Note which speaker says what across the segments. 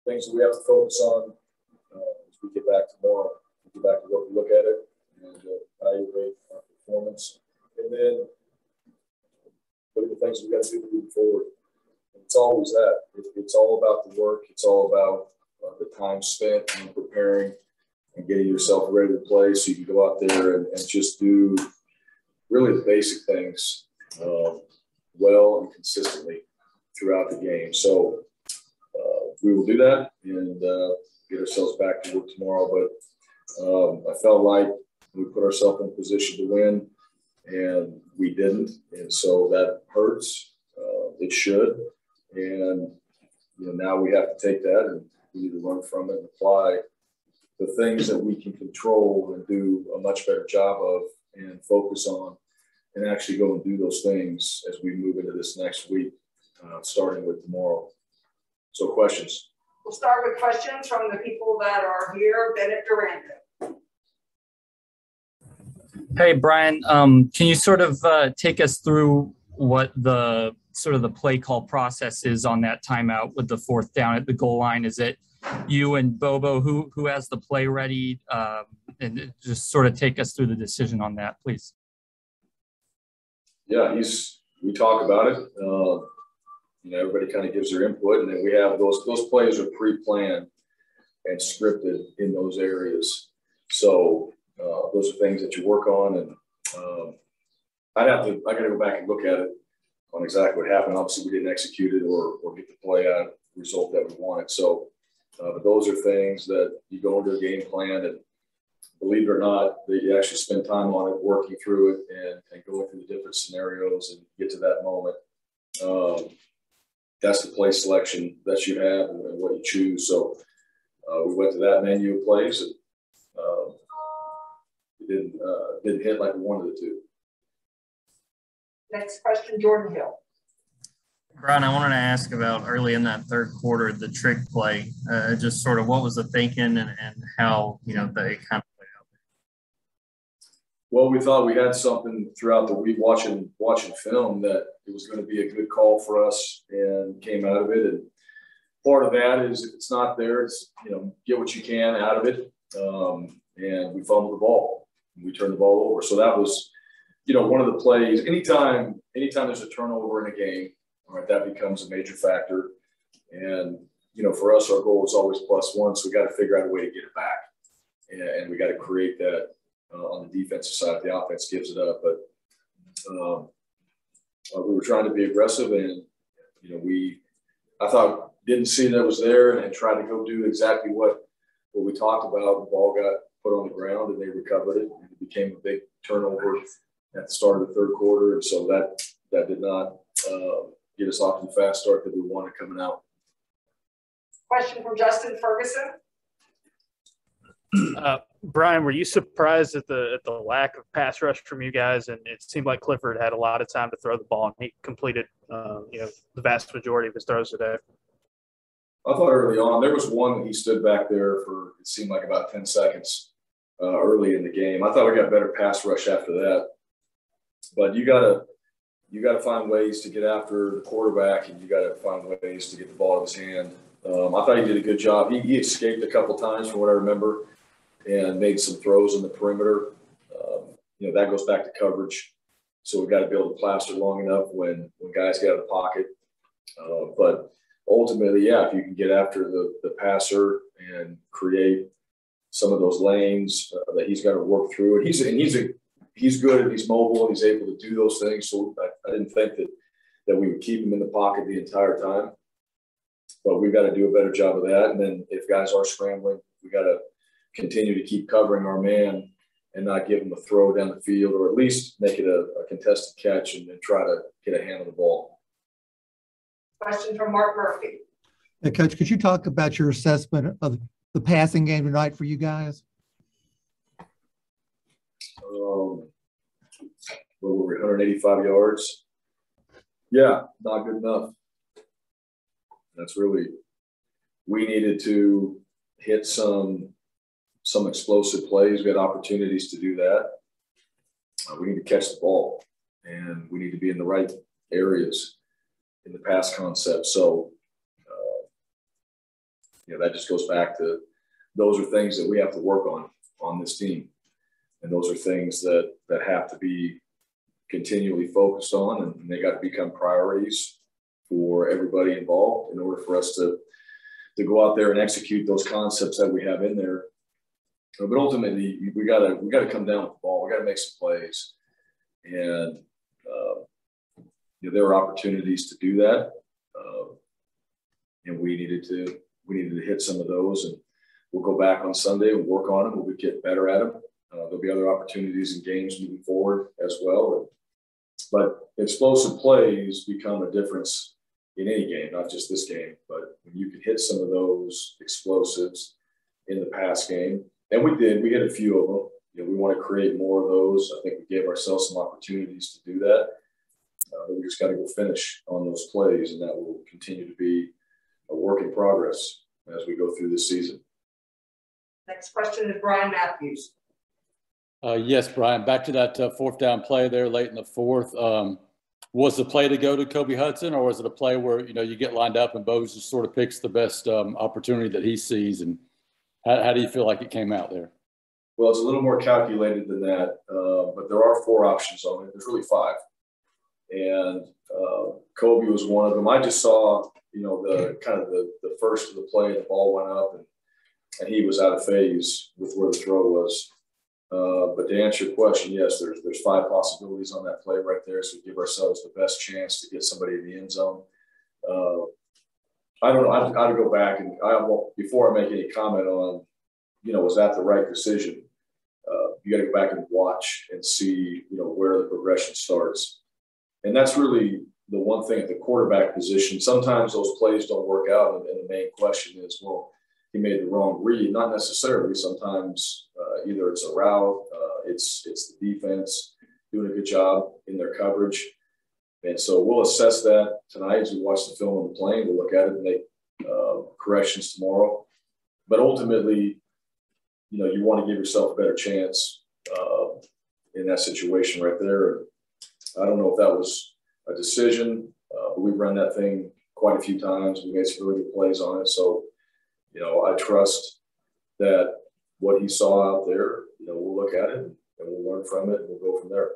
Speaker 1: things that we have to focus on as we get back tomorrow. We get back to work, look at it, and evaluate our performance. And then look at the things we got to do moving forward. And it's always that. It's all about the work. It's all about the time spent in preparing and getting yourself ready to play so you can go out there and just do really the basic things well and consistently throughout the game. So we will do that and get ourselves back to work tomorrow. But I felt like we put ourselves in a position to win, and we didn't. And so that hurts. It should. And now we have to take that and we need to learn from it and apply the things that we can control and do a much better job of and focus on, and actually go and do those things as we move into this next week, starting with tomorrow. So questions?
Speaker 2: We'll start with questions from the people that are here. Bennett Durando.
Speaker 3: Hey, Bryan, can you sort of take us through what the sort of the play call process is on that timeout with the 4th down at the goal line? Is it you and Bobo who has the play ready? And just sort of take us through the decision on that, please.
Speaker 1: Yeah, we talk about it. Everybody kind of gives their input, and then we have those plays are pre-planned and scripted in those areas. So those are things that you work on, and I got to go back and look at it on exactly what happened. Obviously, we didn't execute it or get the play out result that we wanted. So, but those are things that you go into a game plan, and believe it or not, you actually spend time on it, working through it, and going through the different scenarios and get to that moment. That's the play selection that you have and what you choose. So we went to that menu of plays, and it didn't hit like we wanted it to.
Speaker 2: Next question, Jordan Hill.
Speaker 4: Bryan, I wanted to ask about early in that 3rd quarter, the trick play, just sort of what was the thinking and how, they kind of played out.
Speaker 1: Well, we thought we had something throughout the week watching film that it was going to be a good call for us, and came out of it. And part of that is if it's not there, it's, get what you can out of it. And we fumbled the ball. We turned the ball over. So that was, one of the plays. Anytime there's a turnover in a game, all right, that becomes a major factor. And, for us, our goal is always +1. So we got to figure out a way to get it back. And we got to create that on the defensive side. The offense gives it up. But we were trying to be aggressive, and, I thought, didn't see that it was there, and tried to go do exactly what we talked about. The ball got put on the ground, and they recovered it. And it became a big turnover at the start of the 3rd quarter. And so that did not get us off to the fast start that we wanted coming out.
Speaker 2: Question from Justin Ferguson.
Speaker 5: Bryan, were you surprised at the lack of pass rush from you guys? And it seemed like Clifford had a lot of time to throw the ball, and he completed, the vast majority of his throws today.
Speaker 1: I thought early on there was one that he stood back there for, it seemed like about 10 seconds early in the game. I thought we got better pass rush after that. But you gotta find ways to get after the quarterback, and you gotta find ways to get the ball out of his hand. I thought he did a good job. He escaped a couple times from what I remember, and made some throws in the perimeter. That goes back to coverage. So we got to be able to plaster long enough when guys get out of the pocket. But ultimately, yeah, if you can get after the passer and create some of those lanes that he's got to work through, and he's good and he's mobile and he's able to do those things. So I didn't think that we would keep him in the pocket the entire time. But we've got to do a better job of that. And then if guys are scrambling, we got to continue to keep covering our man and not give him a throw down the field, or at least make it a contested catch and try to get a hand on the ball.
Speaker 2: Question from Mark Murphy.
Speaker 6: Hey, Coach, could you talk about your assessment of the passing game tonight for you guys?
Speaker 1: Well, we're 185 yards. Yeah, not good enough. That's really, we needed to hit some explosive plays. We had opportunities to do that. We need to catch the ball, and we need to be in the right areas in the pass concept. So that just goes back to those are things that we have to work on this team. And those are things that have to be continually focused on, and they got to become priorities for everybody involved in order for us to go out there and execute those concepts that we have in there. But ultimately, we got to come down with the ball. We got to make some plays, and there were opportunities to do that, and we needed to hit some of those. And we'll go back on Sunday and work on them. We'll get better at them. There'll be other opportunities in games moving forward as well. But explosive plays become a difference in any game, not just this game. But when you can hit some of those explosives in the past game, and we did. We hit a few of them. We want to create more of those. I think we gave ourselves some opportunities to do that. But we just got to go finish on those plays, and that will continue to be a work in progress as we go through this season.
Speaker 2: Next question is Brian Matthews.
Speaker 7: Yes, Brian, back to that fourth down play there late in the fourth. Was the play to go to Kobe Hudson, or was it a play where, you get lined up and Bose just sort of picks the best opportunity that he sees? And how do you feel like it came out there?
Speaker 1: Well, it's a little more calculated than that, but there are 4 options on it. There's really 5. And Kobe was one of them. I just saw, the kind of the first of the play, the ball went up, and he was out of phase with where the throw was. But to answer your question, yes, there's 5 possibilities on that play right there. So we give ourselves the best chance to get somebody in the end zone. I don't know. I'd go back and before I make any comment on, was that the right decision? You got to go back and watch and see, where the progression starts. And that's really the one thing at the quarterback position. Sometimes those plays don't work out, and the main question is, well, he made the wrong read. Not necessarily. Sometimes either it's a route, it's the defense doing a good job in their coverage. And so we'll assess that tonight as we watch the film on the plane. We'll look at it and make corrections tomorrow. But ultimately, you want to give yourself a better chance in that situation right there. I don't know if that was a decision, but we've run that thing quite a few times. We made some really good plays on it. So, I trust that what he saw out there, we'll look at it and we'll learn from it and we'll go from there.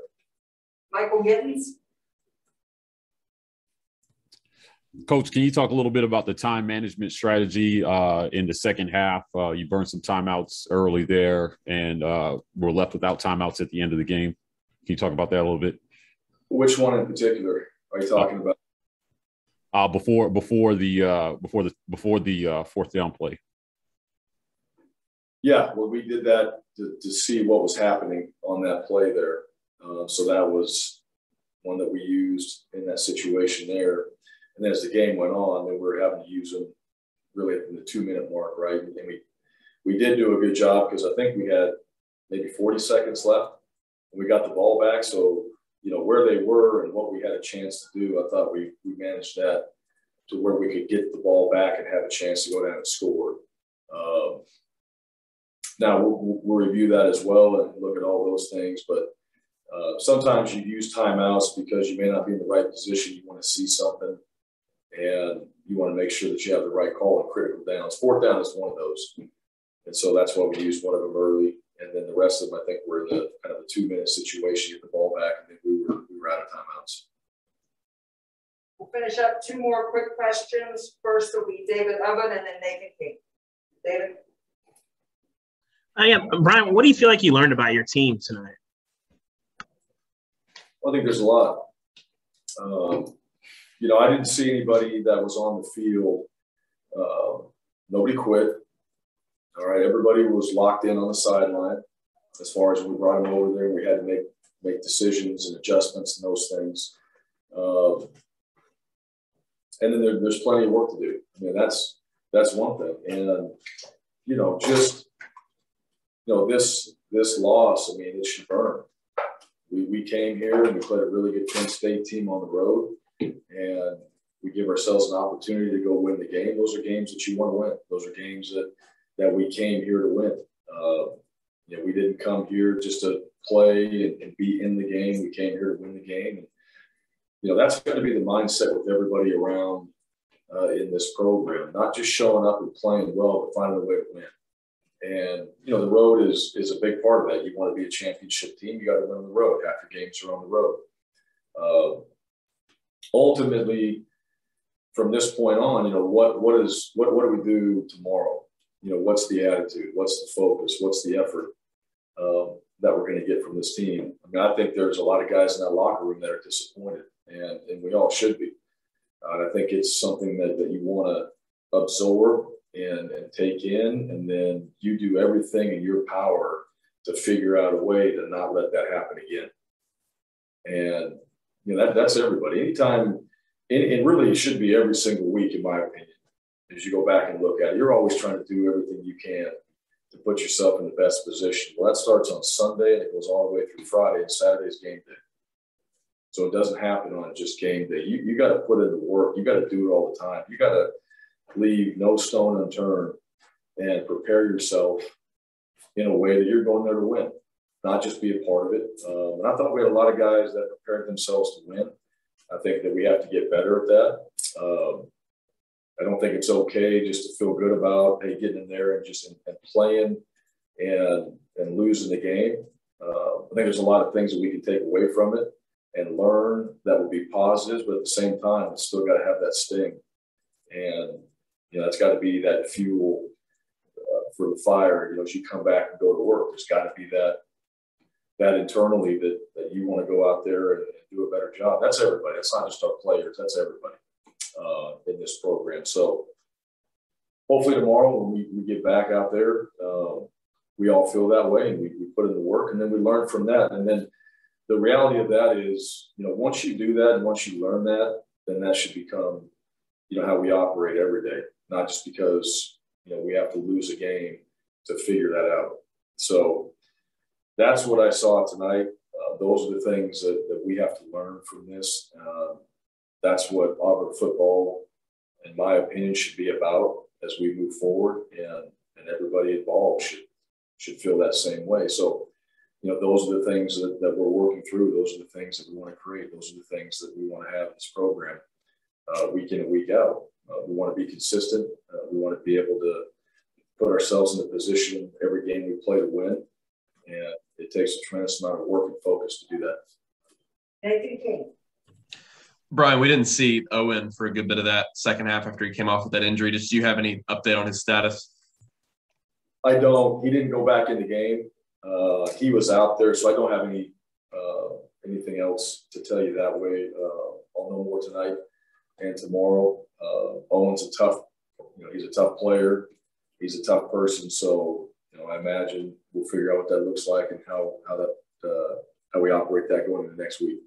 Speaker 2: Michael Gittens.
Speaker 8: Coach, can you talk a little bit about the time management strategy in the second half? You burned some timeouts early there and were left without timeouts at the end of the game. Can you talk about that a little bit?
Speaker 1: Which one in particular are you talking about?
Speaker 8: Before the fourth down play.
Speaker 1: Yeah, well, we did that to see what was happening on that play there. So that was one that we used in that situation there. And as the game went on, then we were having to use them really in the 2-minute mark, right? And we did do a good job because I think we had maybe 40 seconds left and we got the ball back. So, where they were and what we had a chance to do, I thought we managed that to where we could get the ball back and have a chance to go down and score. Now we'll review that as well and look at all those things, but sometimes you use timeouts because you may not be in the right position. You want to see something and you want to make sure that you have the right call on critical downs. Fourth down is one of those. And so that's why we used one of them early. And then the rest of them, I think, were in the kind of a 2-minute situation, get the ball back, and then we were out of timeouts.
Speaker 2: We'll finish up 2 more quick questions. First will be David Oven and then Nathan King. David?
Speaker 9: Yeah, Brian, what do you feel like you learned about your team tonight?
Speaker 1: I think there's a lot. I didn't see anybody that was on the field. Nobody quit. All right, everybody was locked in on the sideline as far as we brought them over there. We had to make decisions and adjustments and those things. And then there's plenty of work to do. I mean, that's one thing. And, this loss, I mean, it should burn. We came here and we played a really good Penn State team on the road, and we give ourselves an opportunity to go win the game. Those are games that you want to win. Those are games that we came here to win. We didn't come here just to play and be in the game. We came here to win the game. And, that's going to be the mindset with everybody around in this program, not just showing up and playing well, but finding a way to win. And, you know, the road is a big part of that. You want to be a championship team, you got to win on the road. Half your games are on the road. Ultimately, from this point on, you know, what do we do tomorrow? You know, what's the attitude? What's the focus? What's the effort that we're going to get from this team? I mean, I think there's a lot of guys in that locker room that are disappointed, and we all should be. And I think it's something that you want to absorb and take in, and then you do everything in your power to figure out a way to not let that happen again. And, you know, that's everybody. Anytime, and really it should be every single week, in my opinion, as you go back and look at it. You're always trying to do everything you can to put yourself in the best position. Well, that starts on Sunday and it goes all the way through Friday, and Saturday's game day. So it doesn't happen on just game day. You got to put in the work. You got to do it all the time. You got to leave no stone unturned and prepare yourself in a way that you're going there to win, not just be a part of it. And I thought we had a lot of guys that prepared themselves to win. I think that we have to get better at that. I don't think it's okay just to feel good about, hey, getting in there and just and playing and losing the game. I think there's a lot of things that we can take away from it and learn that will be positives, but at the same time, it's still got to have that sting. And, you know, it's got to be that fuel for the fire. You know, as you come back and go to work, there's got to be that internally that you want to go out there and do a better job. That's everybody. That's not just our players. That's everybody in this program. So hopefully tomorrow when we get back out there, we all feel that way and we put in the work, and then we learn from that. And then the reality of that is, you know, once you do that and once you learn that, then that should become, you know, how we operate every day, not just because, you know, we have to lose a game to figure that out. So that's what I saw tonight. Those are the things that we have to learn from this. That's what Auburn football, in my opinion, should be about as we move forward, and everybody involved should feel that same way. So, you know, those are the things that we're working through. Those are the things that we want to create. Those are the things that we want to have in this program week in and week out. We want to be consistent. We want to be able to put ourselves in a position every game we play to win. And it takes a tremendous amount of work and focus to do that.
Speaker 2: Nathan King.
Speaker 10: Bryan, we didn't see Owen for a good bit of that second half after he came off with that injury. Do you have any update on his status?
Speaker 1: I don't. He didn't go back in the game. He was out there, so I don't have anything else to tell you that way. I'll know more tonight and tomorrow. Owen's he's a tough player. He's a tough person. So, you know, I imagine we'll figure out what that looks like and how we operate that going into next week.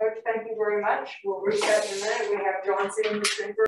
Speaker 2: Coach, thank you very much. We'll reset in a minute. We have Johnson in the center.